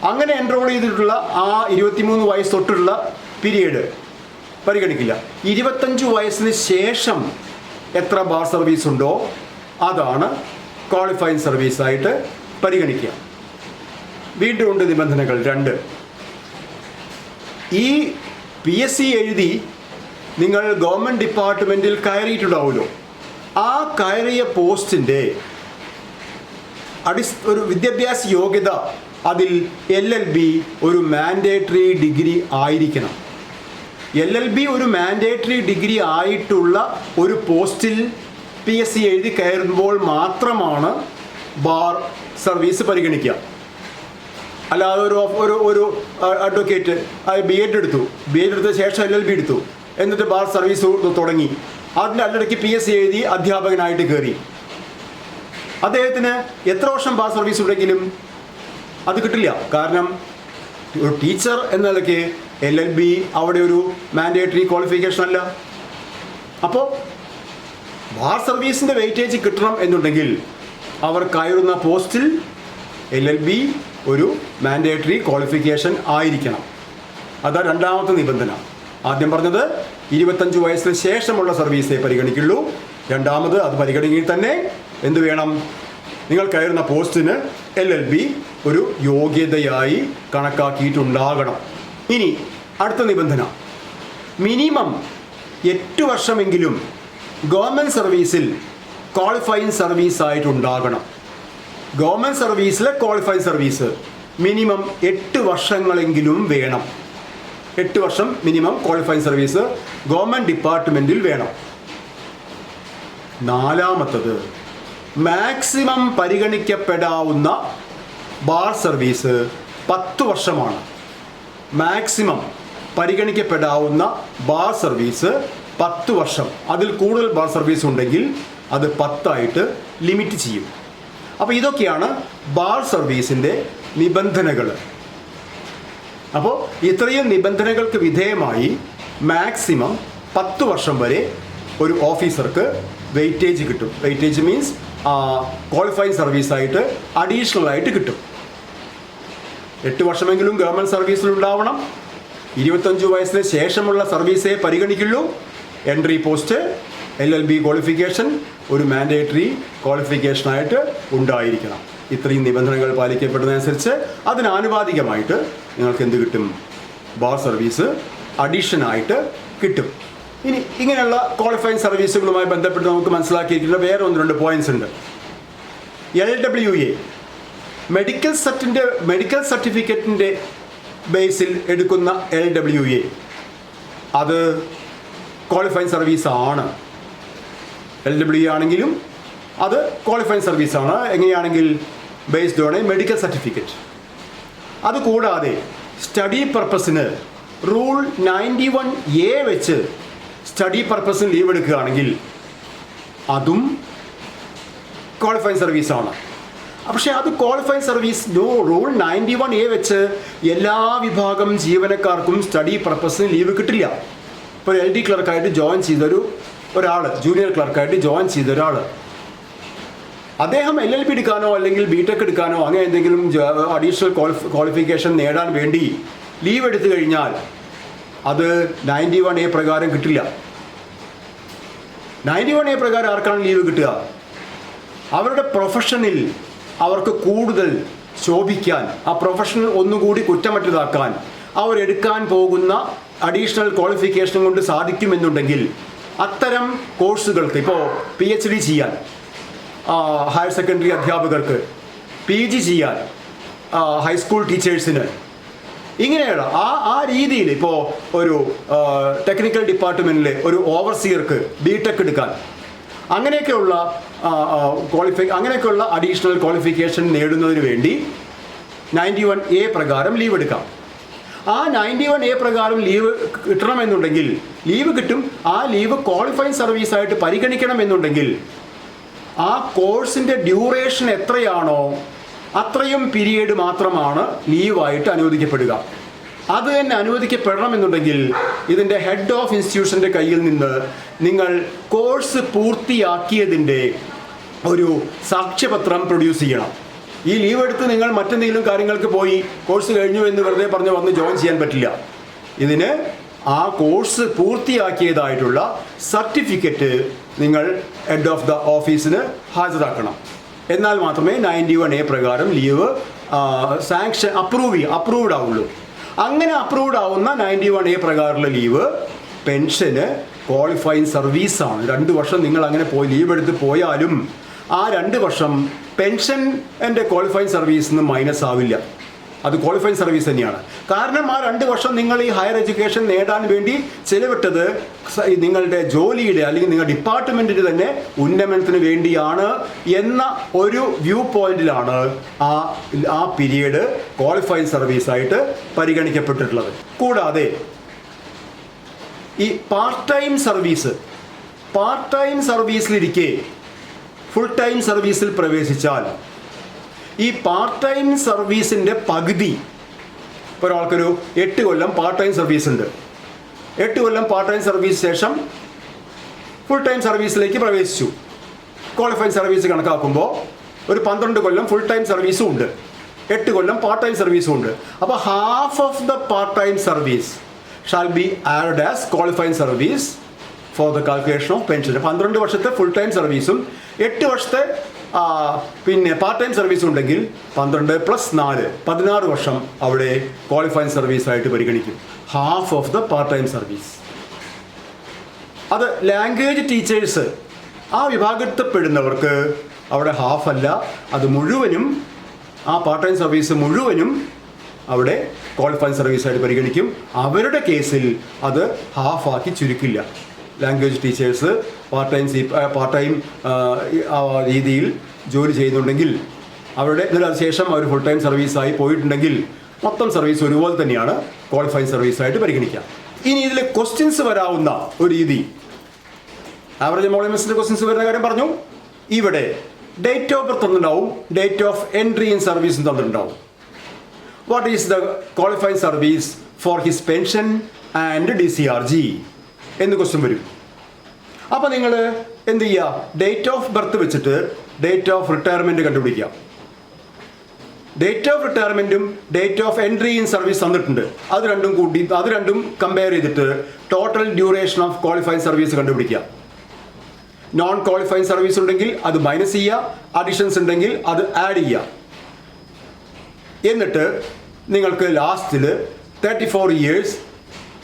അങ്ങനെ എൻറോൾ ചെയ്തിട്ടുള്ള ആ 23 വയസ്സ് തൊട്ടുള്ള പീരീഡ് പരിഗണിക്കില്ല. 25 വയസ്സിന് ശേഷം എത്ര ബാർ സർവീസ് ഉണ്ടോ അതാണ് ക്വാളിഫൈങ് സർവീസായിട്ട് പരിഗണിക്കുക. വീണ്ടും ഉണ്ട് നിബന്ധനകൾ 2. ഈ PSC എഴുതി നിങ്ങൾ ഗവൺമെൻറ് ഡിപ്പാർട്ട്മെൻറ്റിൽ കയറിയിട്ടുണ്ടാവുമല്ലോ, ആ കയറിയ പോസ്റ്റിൻ്റെ ഒരു വിദ്യാഭ്യാസ യോഗ്യത അതിൽ LLB ഒരു മാൻഡേറ്ററി ഡിഗ്രി ആയിരിക്കണം. LLB ഒരു മാൻഡേറ്ററി ഡിഗ്രി ആയിട്ടുള്ള ഒരു പോസ്റ്റിൽ PSC എഴുതി കയറുമ്പോൾ മാത്രമാണ് ബാർ സർവീസ് പരിഗണിക്കുക. അല്ലാതെ ഒരു അഡ്വക്കേറ്റ് BEd എടുത്തു, BEd എടുത്ത ശേഷം LLB എടുത്തു, എന്നിട്ട് ബാർ സർവീസ് തുടങ്ങി, അതിൻ്റെ അതിനിടയ്ക്ക് PSC എഴുതി അധ്യാപകനായിട്ട് കയറി, അദ്ദേഹത്തിന് എത്ര വർഷം ബാർ സർവീസ് ഉണ്ടെങ്കിലും അത് കിട്ടില്ല. കാരണം ഒരു ടീച്ചർ എന്ന നിലയ്ക്ക് LLB അവിടെ ഒരു മാൻഡേറ്ററി ക്വാളിഫിക്കേഷൻ അല്ല. അപ്പോൾ ബാർ സർവീസിൻ്റെ വെയിറ്റേജ് കിട്ടണം എന്നുണ്ടെങ്കിൽ അവർ കയറുന്ന പോസ്റ്റിൽ LLB ഒരു മാൻഡേറ്ററി ക്വാളിഫിക്കേഷൻ ആയിരിക്കണം. അതാണ് രണ്ടാമത്തെ നിബന്ധന. ആദ്യം പറഞ്ഞത് 25 വയസ്സിന് ശേഷമുള്ള സർവീസേ പരിഗണിക്കുള്ളൂ. രണ്ടാമത് അത് പരിഗണിക്കുകയിൽ തന്നെ എന്ത് വേണം? നിങ്ങൾ കയറുന്ന പോസ്റ്റിന് LLB ഒരു യോഗ്യതയായി കണക്കാക്കിയിട്ടുണ്ടാകണം. ഇനി അടുത്ത നിബന്ധന, മിനിമം 8 വർഷമെങ്കിലും ഗവൺമെൻറ് സർവീസിൽ ക്വാളിഫൈയിങ് സർവീസ് ആയിട്ടുണ്ടാകണം. ഗവൺമെൻറ് സർവീസിലെ ക്വാളിഫൈഡ് സർവീസ് മിനിമം 8 വർഷങ്ങളെങ്കിലും വേണം. 8 വർഷം മിനിമം ക്വാളിഫൈഡ് സർവീസ് ഗവൺമെൻറ് ഡിപ്പാർട്ട്മെൻറ്റിൽ വേണം. നാലാമത്തത്, മാക്സിമം പരിഗണിക്കപ്പെടാവുന്ന ബാർ സർവീസ് 10 വർഷമാണ്. മാക്സിമം പരിഗണിക്കപ്പെടാവുന്ന ബാർ സർവീസ് 10 വർഷം. അതിൽ കൂടുതൽ ബാർ സർവീസ് ഉണ്ടെങ്കിൽ അത് 10 ആയിട്ട് ലിമിറ്റ് ചെയ്യും. അപ്പോൾ ഇതൊക്കെയാണ് ബാർ സർവീസിൻ്റെ നിബന്ധനകൾ. അപ്പോൾ ഇത്രയും നിബന്ധനകൾക്ക് വിധേയമായി മാക്സിമം 10 വർഷം വരെ ഒരു ഓഫീസർക്ക് വെയിറ്റേജ് കിട്ടും. വെയിറ്റേജ് മീൻസ് ക്വാളിഫൈഡ് സർവീസായിട്ട് അഡീഷണൽ ആയിട്ട് കിട്ടും. 8 വർഷമെങ്കിലും ഗവൺമെൻറ് സർവീസിലുണ്ടാവണം. 25 വയസ്സിന് ശേഷമുള്ള സർവീസേ പരിഗണിക്കുള്ളൂ. എൻട്രി പോസ്റ്റ് LLB ക്വാളിഫിക്കേഷൻ ഒരു മാൻഡേറ്ററി ക്വാളിഫിക്കേഷനായിട്ട് ഉണ്ടായിരിക്കണം. ഇത്രയും നിബന്ധനകൾ പാലിക്കപ്പെടുന്നതനുസരിച്ച് അതിനാനുപാതികമായിട്ട് നിങ്ങൾക്ക് എന്ത് കിട്ടും? ബാർ സർവീസ് അഡീഷനായിട്ട് കിട്ടും. ഇനി ഇങ്ങനെയുള്ള ക്വാളിഫൈഡ് സർവീസുകളുമായി ബന്ധപ്പെട്ട് നമുക്ക് മനസ്സിലാക്കിയിരിക്കുന്ന വേറെ 1-2 പോയിന്റ്സ് ഉണ്ട്. LWA മെഡിക്കൽ സർട്ടിഫിക്കറ്റിൻ്റെ ബേസിൽ എടുക്കുന്ന LWA അത് ക്വാളിഫൈഡ് സർവീസ് ആണ്. LWA ആണെങ്കിലും അത് ക്വാളിഫൈഡ് സർവീസാണ്. എങ്ങനെയാണെങ്കിൽ based on a medical certificate. അതുകൂടാതെ സ്റ്റഡി പർപ്പസിന് റൂൾ 91A വെച്ച് സ്റ്റഡി പർപ്പസിന് ലീവ് എടുക്കുകയാണെങ്കിൽ അതും ക്വാളിഫൈഡ് സർവീസാണ്. പക്ഷേ അത് ക്വാളിഫൈഡ് സർവീസ് റൂൾ 91A വെച്ച് എല്ലാ വിഭാഗം ജീവനക്കാർക്കും സ്റ്റഡി പർപ്പസിന് ലീവ് കിട്ടില്ല. ഇപ്പോൾ LD ക്ലർക്കായിട്ട് ജോയിൻ ചെയ്തൊരു ഒരാൾ, ജൂനിയർ ക്ലർക്കായിട്ട് ജോയിൻ ചെയ്ത ഒരാൾ, അദ്ദേഹം LLB എടുക്കാനോ അല്ലെങ്കിൽ BTech എടുക്കാനോ അങ്ങനെ എന്തെങ്കിലും അഡീഷണൽ ക്വാളിഫിക്കേഷൻ നേടാൻ വേണ്ടി ലീവ് എടുത്തു കഴിഞ്ഞാൽ അത് 91A പ്രകാരം കിട്ടില്ല. 91A പ്രകാരം ആർക്കാണ് ലീവ് കിട്ടുക? അവരുടെ പ്രൊഫഷനിൽ അവർക്ക് കൂടുതൽ ശോഭിക്കാൻ, ആ പ്രൊഫഷൻ ഒന്നുകൂടി കുറ്റമറ്റതാക്കാൻ അവരെടുക്കാൻ പോകുന്ന അഡീഷണൽ ക്വാളിഫിക്കേഷൻ കൊണ്ട് സാധിക്കുമെന്നുണ്ടെങ്കിൽ അത്തരം കോഴ്സുകൾക്ക്, ഇപ്പോൾ PhD ചെയ്യാൻ ഹയർ സെക്കൻഡറി അധ്യാപകർക്ക്, PG ചെയ്യാൻ ഹൈസ്കൂൾ ടീച്ചേഴ്സിന്, ഇങ്ങനെയുള്ള ആ രീതിയിൽ ഇപ്പോൾ ഒരു ടെക്നിക്കൽ ഡിപ്പാർട്ട്മെൻറ്റിൽ ഒരു ഓവർസിയർക്ക് BTech എടുക്കാൻ, അങ്ങനെയൊക്കെയുള്ള അങ്ങനെയൊക്കെയുള്ള അഡീഷണൽ ക്വാളിഫിക്കേഷൻ നേടുന്നതിന് വേണ്ടി 91A പ്രകാരം ലീവ് എടുക്കാം. ആ 91A പ്രകാരം ലീവ് കിട്ടണമെന്നുണ്ടെങ്കിൽ ലീവ് കിട്ടും. ആ ലീവ് ക്വാളിഫൈഡ് സർവീസായിട്ട് പരിഗണിക്കണമെന്നുണ്ടെങ്കിൽ ആ കോഴ്സിൻ്റെ ഡ്യൂറേഷൻ എത്രയാണോ അത്രയും പീരീഡ് മാത്രമാണ് ലീവായിട്ട് അനുവദിക്കപ്പെടുക. അത് തന്നെ അനുവദിക്കപ്പെടണമെന്നുണ്ടെങ്കിൽ ഇതിൻ്റെ ഹെഡ് ഓഫ് ഇൻസ്റ്റിറ്റ്യൂഷൻ്റെ കയ്യിൽ നിന്ന് നിങ്ങൾ കോഴ്സ് പൂർത്തിയാക്കിയതിൻ്റെ ഒരു സാക്ഷ്യപത്രം പ്രൊഡ്യൂസ് ചെയ്യണം. ഈ ലീവ് എടുത്ത് നിങ്ങൾ മറ്റെന്തെങ്കിലും കാര്യങ്ങൾക്ക് പോയി കോഴ്സ് കഴിഞ്ഞു എന്ന് വെറുതെ പറഞ്ഞ് വന്ന് ജോയിൻ ചെയ്യാൻ പറ്റില്ല. ഇതിന് ആ കോഴ്സ് പൂർത്തിയാക്കിയതായിട്ടുള്ള സർട്ടിഫിക്കറ്റ് നിങ്ങൾ ഹെഡ് ഓഫ് ദ ഓഫീസിന് ഹാജരാക്കണം. എന്നാൽ മാത്രമേ 91A പ്രകാരം ലീവ് അപ്രൂവ്ഡ് ആവുള്ളൂ. അങ്ങനെ അപ്രൂവ്ഡ് ആവുന്ന 91A പ്രകാരമുള്ള ലീവ് പെൻഷന് ക്വാളിഫൈങ് സർവീസാണ്. 2 വർഷം നിങ്ങൾ അങ്ങനെ പോയി ലീവ് എടുത്ത് പോയാലും ആ 2 വർഷം പെൻഷൻ എൻ്റെ ക്വാളിഫൈങ് സർവീസിൽ നിന്ന് മൈനസ് ആവില്ല. അത് ക്വാളിഫൈങ് സർവീസ് തന്നെയാണ്. കാരണം ആ 2 വർഷം നിങ്ങൾ ഈ ഹയർ എഡ്യൂക്കേഷൻ നേടാൻ വേണ്ടി ചെലവിട്ടത് നിങ്ങളുടെ ജോലിയുടെ അല്ലെങ്കിൽ നിങ്ങളുടെ ഡിപ്പാർട്ട്മെൻറ്റിൻ്റെ തന്നെ ഉന്നമനത്തിന് വേണ്ടിയാണ് എന്ന ഒരു വ്യൂ പോയിന്റിലാണ് ആ പീരീഡ് ക്വാളിഫൈഡ് സർവീസായിട്ട് പരിഗണിക്കപ്പെട്ടിട്ടുള്ളത്. കൂടാതെ ഈ പാർട്ട് ടൈം സർവീസിലിരിക്കെ ഫുൾ ടൈം സർവീസിൽ പ്രവേശിച്ചാൽ ഈ പാർട്ട് ടൈം സർവീസിൻ്റെ പകുതി, ഇപ്പോൾ ഒരാൾക്കൊരു 8 കൊല്ലം പാർട്ട് ടൈം സർവീസ് ഉണ്ട്. 8 കൊല്ലം പാർട്ട് ടൈം സർവീസ് ശേഷം ഫുൾ ടൈം സർവീസിലേക്ക് പ്രവേശിച്ചു. ക്വാളിഫൈഡ് സർവീസ് കണക്കാക്കുമ്പോൾ ഒരു 12 കൊല്ലം ഫുൾ ടൈം സർവീസും ഉണ്ട്, 8 കൊല്ലം പാർട്ട് ടൈം സർവീസും ഉണ്ട്. അപ്പോൾ half of the part time service shall be added as qualifying service for the calculation of pension. 12 വർഷത്തെ ഫുൾ ടൈം സർവീസും 8 വർഷത്തെ പിന്നെ പാർട്ട് ടൈം സർവീസും ഉണ്ടെങ്കിൽ 12 + 4 16 വർഷം അവിടെ ക്വാളിഫൈങ് സർവീസായിട്ട് പരിഗണിക്കും. Half of the part time service. അത് ലാംഗ്വേജ് ടീച്ചേഴ്സ് ആ വിഭാഗത്തിൽപ്പെടുന്നവർക്ക് അവിടെ ഹാഫ് അല്ല, അത് മുഴുവനും ആ പാർട്ട് ടൈം സർവീസ് മുഴുവനും അവിടെ ക്വാളിഫൈങ് സർവീസായിട്ട് പരിഗണിക്കും. അവരുടെ കേസിൽ അത് ഹാഫാക്കി ചുരുക്കില്ല. ലാംഗ്വേജ് ടീച്ചേഴ്സ് പാർട്ട് ടൈം രീതിയിൽ ജോലി ചെയ്യുന്നുണ്ടെങ്കിൽ അവരുടെ അതിനുശേഷം അവർ ഫുൾ ടൈം സർവീസായി പോയിട്ടുണ്ടെങ്കിൽ മൊത്തം സർവീസ് ഒരുപോലെ തന്നെയാണ് ക്വാളിഫൈങ് സർവീസായിട്ട് പരിഗണിക്കുക. ഇനി ഇതിൽ ക്വസ്റ്റ്യൻസ് വരാവുന്ന ഒരു രീതി, ആവറേജ് എമോളിമെൻസിൻ്റെ ക്വസ്റ്റ്യൻസ് വരുന്ന കാര്യം പറഞ്ഞു. ഇവിടെ ഡേറ്റ് ഓഫ് ബർത്ത് തന്നിട്ടുണ്ടാവും, ഡേറ്റ് ഓഫ് എൻട്രി ഇൻ സർവീസും തന്നിട്ടുണ്ടാവും. What is the qualifying service for his pension and DCRG എന്ന് ക്വസ്റ്റ്യൻ വരും. അപ്പോൾ നിങ്ങൾ എന്ത് ചെയ്യുക, ഡേറ്റ് ഓഫ് ബർത്ത് വെച്ചിട്ട് ഡേറ്റ് ഓഫ് റിട്ടയർമെൻറ്റ് കണ്ടുപിടിക്കുക. ഡേറ്റ് ഓഫ് റിട്ടയർമെൻറ്റും date of entry in service തന്നിട്ടുണ്ട്. അത് രണ്ടും കമ്പയർ ചെയ്തിട്ട് total duration of qualifying service കണ്ടുപിടിക്കുക. നോൺ ക്വാളിഫൈങ് സർവീസ് ഉണ്ടെങ്കിൽ അത് മൈനസ് ചെയ്യുക, അഡീഷൻസ് ഉണ്ടെങ്കിൽ അത് ആഡ് ചെയ്യുക. എന്നിട്ട് നിങ്ങൾക്ക് ലാസ്റ്റിൽ 34 years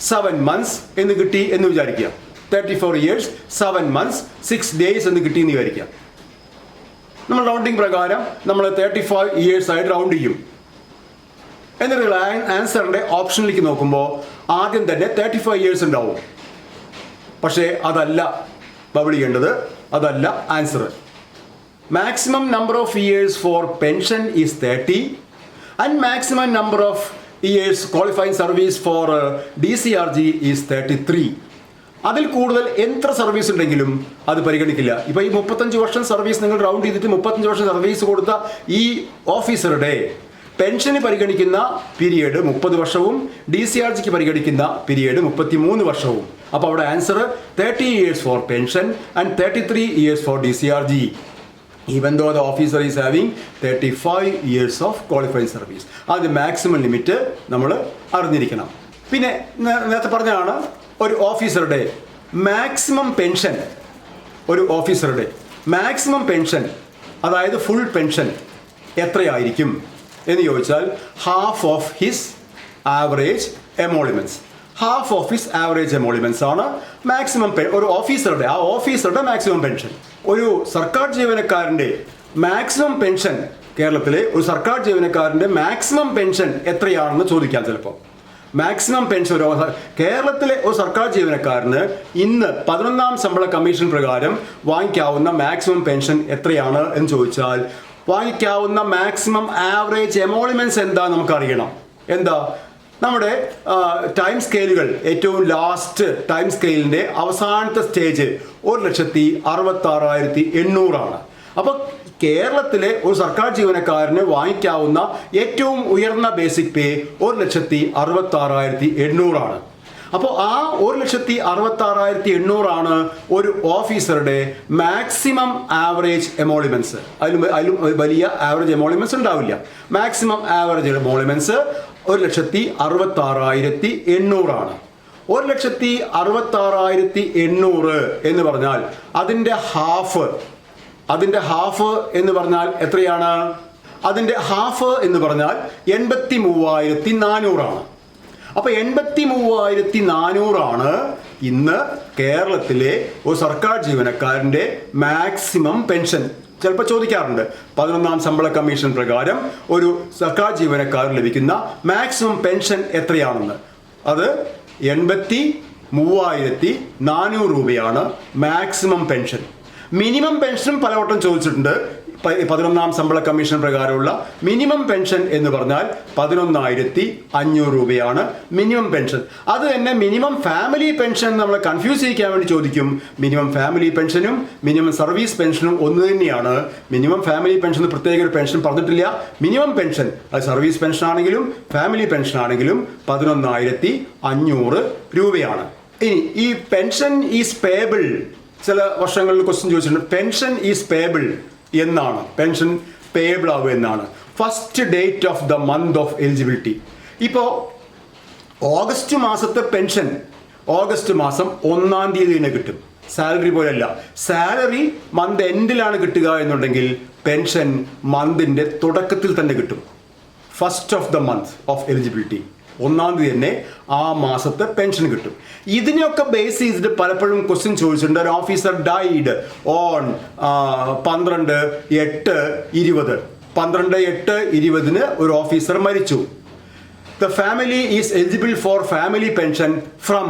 7 months എന്ന് കിട്ടി എന്ന് വിചാരിക്കുക. 34 years 7 months 6 days എന്ന് കിട്ടി എന്ന് വിചാരിക്കുക. നമ്മൾ റൗണ്ടിങ് പ്രകാരം നമ്മൾ 35 years ആയിട്ട് റൗണ്ട് ചെയ്യും. എന്നിട്ട് ആൻസറിൻ്റെ ഓപ്ഷനിലേക്ക് നോക്കുമ്പോൾ ആദ്യം തന്നെ 35 years ഉണ്ടാവും. പക്ഷേ അതല്ല ബബിൾ ചെയ്യേണ്ടത്, അതല്ല answer. Maximum number of years for pension is 30 and maximum number of years qualifying service for DCRG is 33. അതിൽ കൂടുതൽ എത്ര സർവീസ് ഉണ്ടെങ്കിലും അത് പരിഗണിക്കില്ല. ഇപ്പോൾ ഈ 35 വർഷം സർവീസ് നിങ്ങൾ റൗണ്ട് ചെയ്തിട്ട് 35 വർഷം സർവീസ് കൊടുത്ത ഈ ഓഫീസറുടെ പെൻഷന് പരിഗണിക്കുന്ന പീരിയഡ് 30 വർഷവും DCRGക്ക് പരിഗണിക്കുന്ന പീരിയഡ് 33 വർഷവും. അപ്പോൾ അവിടെ answer 30 years for pension and 33 years for DCRG. even though the officer is having 35 years of qualifying service. അത് മാക്സിമം ലിമിറ്റ് നമ്മൾ അറിഞ്ഞിരിക്കണം. പിന്നെ നേരത്തെ പറഞ്ഞതാണ് ഒരു ഓഫീസറുടെ മാക്സിമം പെൻഷൻ, അതായത് ഫുൾ പെൻഷൻ എത്രയായിരിക്കും എന്ന് ചോദിച്ചാൽ half of his average emoluments. Half of his average emoluments ആണ് മാക്സിമം ഒരു ഓഫീസറുടെ മാക്സിമം പെൻഷൻ. ഒരു സർക്കാർ ജീവനക്കാരൻ്റെ മാക്സിമം പെൻഷൻ, കേരളത്തിലെ ഒരു സർക്കാർ ജീവനക്കാരൻ്റെ മാക്സിമം പെൻഷൻ എത്രയാണെന്ന് ചോദിക്കാം ചിലപ്പോൾ. മാക്സിമം പെൻഷൻ കേരളത്തിലെ ഒരു സർക്കാർ ജീവനക്കാരന് ഇന്ന് 11ാം ശമ്പള കമ്മീഷൻ പ്രകാരം വാങ്ങിക്കാവുന്ന മാക്സിമം പെൻഷൻ എത്രയാണ് എന്ന് ചോദിച്ചാൽ വാങ്ങിക്കാവുന്ന മാക്സിമം ആവറേജ് എമോളിമെൻറ്റ്സ് എന്താ നമുക്കറിയണം. എന്താ നമ്മുടെ ടൈം സ്കെയിലുകൾ, ഏറ്റവും ലാസ്റ്റ് ടൈം സ്കെയിലിൻ്റെ അവസാനത്തെ സ്റ്റേജ് 1,66,800 ആണ്. അപ്പോൾ കേരളത്തിലെ ഒരു സർക്കാർ ജീവനക്കാരന് വാങ്ങിക്കാവുന്ന ഏറ്റവും ഉയർന്ന ബേസിക് പേ 1,66,800 ആണ്. അപ്പോൾ ആ 1,66,800 ആണ് ഒരു ഓഫീസറുടെ മാക്സിമം ആവറേജ് എമോളിമെൻറ്റ്സ്. അതിലും വലിയ ആവറേജ് എമോളിമെൻറ്റ്സ് ഉണ്ടാവില്ല. മാക്സിമം ആവറേജ് എമോളിമെൻറ്റ്സ് 1,66,800 ആണ്. 1,66,800 എന്ന് പറഞ്ഞാൽ അതിൻ്റെ ഹാഫ് എന്ന് പറഞ്ഞാൽ എത്രയാണ്? അതിൻ്റെ ഹാഫ് എന്ന് പറഞ്ഞാൽ 83,400 ആണ്. അപ്പോൾ 83,400 ആണ് ഇന്ന് കേരളത്തിലെ ഒരു സർക്കാർ ജീവനക്കാരൻ്റെ മാക്സിമം പെൻഷൻ. ചിലപ്പോൾ ചോദിക്കാറുണ്ട് 11ാം ശമ്പള കമ്മീഷൻ പ്രകാരം ഒരു സർക്കാർ ജീവനക്കാരന് ലഭിക്കുന്ന മാക്സിമം പെൻഷൻ എത്രയാണെന്ന്. അത് 83,400 രൂപയാണ് മാക്സിമം പെൻഷൻ. മിനിമം പെൻഷനും പലവട്ടം ചോദിച്ചിട്ടുണ്ട്. 11ാം ശമ്പള കമ്മീഷൻ പ്രകാരമുള്ള മിനിമം പെൻഷൻ എന്ന് പറഞ്ഞാൽ 11,500 രൂപയാണ് മിനിമം പെൻഷൻ. അത് തന്നെ മിനിമം ഫാമിലി പെൻഷൻ നമ്മൾ കൺഫ്യൂസ് ചെയ്യിക്കാൻ വേണ്ടി ചോദിക്കും. മിനിമം ഫാമിലി പെൻഷനും മിനിമം സർവീസ് പെൻഷനും ഒന്ന് തന്നെയാണ്. മിനിമം ഫാമിലി പെൻഷൻ പ്രത്യേക ഒരു പെൻഷൻ പറഞ്ഞിട്ടില്ല. മിനിമം പെൻഷൻ അത് സർവീസ് പെൻഷൻ ആണെങ്കിലും ഫാമിലി പെൻഷൻ ആണെങ്കിലും 11,500 രൂപയാണ്. ഇനി ഈ പെൻഷൻ ഈസ് പേബിൾ, ചില വർഷങ്ങളിൽ ക്വസ്റ്റ്യൻ ചോദിച്ചിട്ടുണ്ട്. പെൻഷൻ ഈസ് പേബിൾ എന്നാണ്, പെൻഷൻ പേബിൾ ആവുക എന്നാണ്. First date of the month of eligibility. ഇപ്പോൾ ഓഗസ്റ്റ് മാസത്തെ പെൻഷൻ ഓഗസ്റ്റ് മാസം 1-ാം തീയതി തന്നെ കിട്ടും. സാലറി പോലെയല്ല. സാലറി മന്ത് എൻഡിലാണ് കിട്ടുക എന്നുണ്ടെങ്കിൽ പെൻഷൻ മന്തിൻ്റെ തുടക്കത്തിൽ തന്നെ കിട്ടും. First of the month of eligibility, 1-ാം തീയതി തന്നെ ആ മാസത്തെ പെൻഷൻ കിട്ടും. ഇതിനെയൊക്കെ ബേസ് ചെയ്തിട്ട് പലപ്പോഴും ക്വസ്റ്റ്യൻ ചോദിച്ചിട്ടുണ്ട്. ഒരു ഓഫീസർ ഡൈഡ് ഓൺ 12/8/20. 12/8/20 ഒരു ഓഫീസർ മരിച്ചു. The family is eligible for family pension from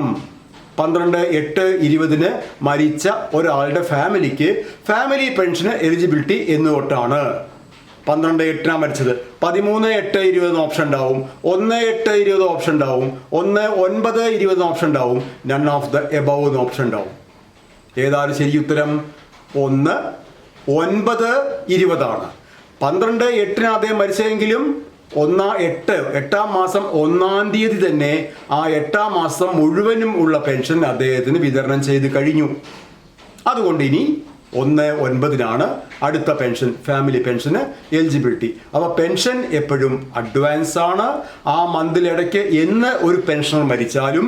12/8/20 മരിച്ച ഒരാളുടെ ഫാമിലിക്ക് ഫാമിലി പെൻഷന് എലിജിബിലിറ്റി എന്ന് തൊട്ടാണ്. 12/8 മരിച്ചത്, 13/8/20 ഓപ്ഷൻ ഉണ്ടാവും, 1/8/20 ഓപ്ഷൻ ഉണ്ടാവും, 1/9/20 ഓപ്ഷൻ ഉണ്ടാവും, നൺ ഓഫ് ദ എബവ് എന്ന് ഓപ്ഷൻ ഉണ്ടാവും. ഏതാണ് ശരി ഉത്തരം? 1/9/20 12/8 അദ്ദേഹം മരിച്ചെങ്കിലും 8-ാം മാസം 1-ാം തീയതി തന്നെ ആ 8-ാം മാസം മുഴുവനും ഉള്ള പെൻഷൻ അദ്ദേഹത്തിന് വിതരണം ചെയ്ത് കഴിഞ്ഞു. അതുകൊണ്ട് ഇനി 1/9 അടുത്ത പെൻഷൻ, ഫാമിലി പെൻഷന് എലിജിബിലിറ്റി. അപ്പോൾ പെൻഷൻ എപ്പോഴും അഡ്വാൻസ് ആണ്. ആ മന്തിലിടയ്ക്ക് എന്ന് ഒരു പെൻഷനർ മരിച്ചാലും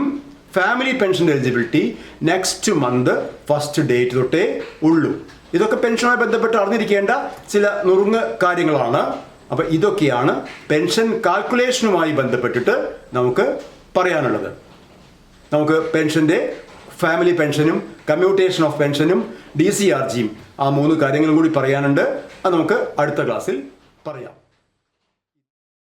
ഫാമിലി പെൻഷൻ്റെ eligibility next month first date തൊട്ടേ ഉള്ളൂ. ഇതൊക്കെ പെൻഷനുമായി ബന്ധപ്പെട്ട് അറിഞ്ഞിരിക്കേണ്ട ചില നുറുങ്ങ് കാര്യങ്ങളാണ്. അപ്പോൾ ഇതൊക്കെയാണ് പെൻഷൻ കാൽക്കുലേഷനുമായി ബന്ധപ്പെട്ടിട്ട് നമുക്ക് പറയാനുള്ളത്. നമുക്ക് പെൻഷൻ്റെ ഫാമിലി പെൻഷനും കമ്മ്യൂട്ടേഷൻ ഓഫ് പെൻഷനും DCRGയും ആ 3 കാര്യങ്ങളും കൂടി പറയാനുണ്ട്. അത് നമുക്ക് അടുത്ത ക്ലാസ്സിൽ പറയാം.